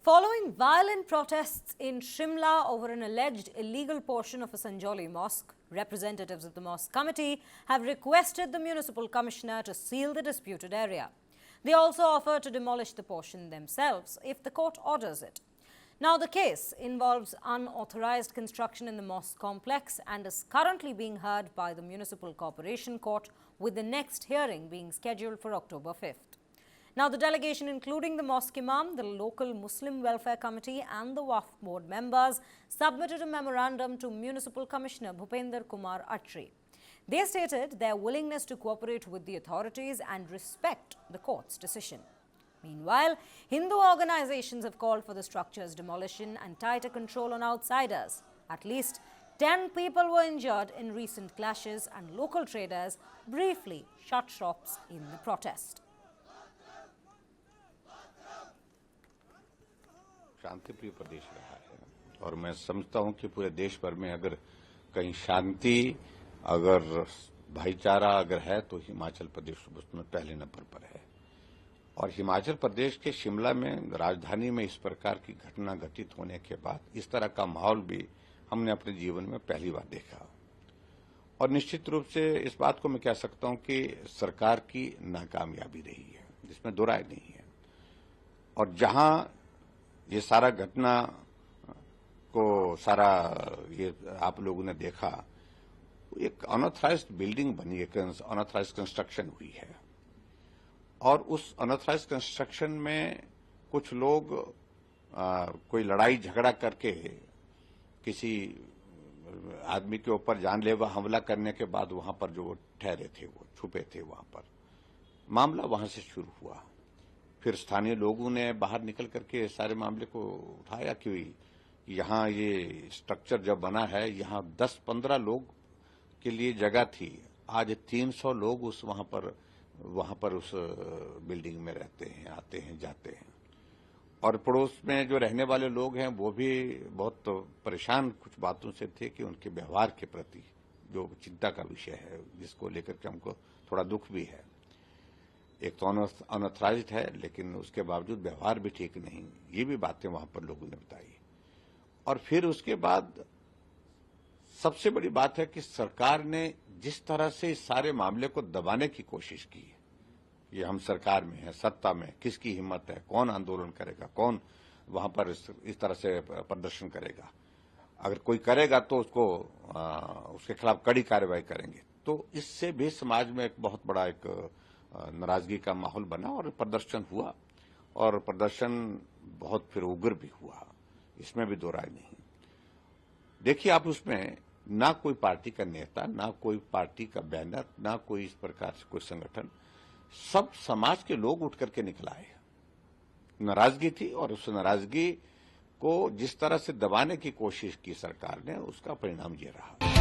Following violent protests in Shimla over an alleged illegal portion of a Sanjoli mosque, representatives of the mosque committee have requested the municipal commissioner to seal the disputed area. They also offer to demolish the portion themselves if the court orders it. Now, the case involves unauthorized construction in the mosque complex and is currently being heard by the Municipal Corporation Court, with the next hearing being scheduled for October 5th. Now, the delegation, including the mosque imam, the local Muslim Welfare Committee and the Waqf board members, submitted a memorandum to Municipal Commissioner Bhupender Kumar Atri. They stated their willingness to cooperate with the authorities and respect the court's decision. Meanwhile, Hindu organizations have called for the structure's demolition and tighter control on outsiders. At least 10 people were injured in recent clashes, and local traders briefly shut shops in the protest. शांतिप्रिय प्रदेश रहा है और मैं समझता हूं कि पूरे देश भर में अगर कहीं शांति, अगर भाईचारा अगर है तो हिमाचल प्रदेश उसमें पहले नंबर पर है। और हिमाचल प्रदेश के शिमला में, राजधानी में, इस प्रकार की घटना घटित होने के बाद इस तरह का माहौल भी हमने अपने जीवन में पहली बार देखा। और निश्चित रूप से इस बात को मैं कह सकता हूं कि सरकार की नाकामयाबी रही है, जिसमें दो राय नहीं है। और जहां ये सारा घटना को ये आप लोगों ने देखा, एक अनऑथराइज्ड बिल्डिंग बनी, एक अनऑथराइज्ड कंस्ट्रक्शन हुई है। और उस अनऑथराइज्ड कंस्ट्रक्शन में कुछ लोग कोई लड़ाई झगड़ा करके किसी आदमी के ऊपर जानलेवा हमला करने के बाद वहां पर जो ठहरे थे, वो छुपे थे, वहां पर मामला वहां से शुरू हुआ। फिर स्थानीय लोगों ने बाहर निकल करके सारे मामले को उठाया कि यहाँ ये स्ट्रक्चर जब बना है, यहाँ 10-15 लोग के लिए जगह थी, आज 300 लोग वहां पर उस बिल्डिंग में रहते हैं, आते हैं, जाते हैं। और पड़ोस में जो रहने वाले लोग हैं वो भी बहुत परेशान कुछ बातों से थे कि उनके व्यवहार के प्रति जो चिंता का विषय है, जिसको लेकर के हमको थोड़ा दुख भी है। एक तो अनऑथराइज्ड है, लेकिन उसके बावजूद व्यवहार भी ठीक नहीं, ये भी बातें वहां पर लोगों ने बताई। और फिर उसके बाद सबसे बड़ी बात है कि सरकार ने जिस तरह से इस सारे मामले को दबाने की कोशिश की, ये हम सरकार में है, सत्ता में, किसकी हिम्मत है, कौन आंदोलन करेगा, कौन वहां पर इस तरह से प्रदर्शन करेगा, अगर कोई करेगा तो उसके खिलाफ कड़ी कार्रवाई करेंगे। तो इससे भी समाज में एक बहुत बड़ा एक नाराजगी का माहौल बना और प्रदर्शन हुआ, और प्रदर्शन बहुत फिर उग्र भी हुआ, इसमें भी दो राय नहीं। देखिए, आप उसमें ना कोई पार्टी का नेता, ना कोई पार्टी का बैनर, ना कोई इस प्रकार से कोई संगठन, सब समाज के लोग उठ करके निकल आए। नाराजगी थी, और उस नाराजगी को जिस तरह से दबाने की कोशिश की सरकार ने, उसका परिणाम ये रहा।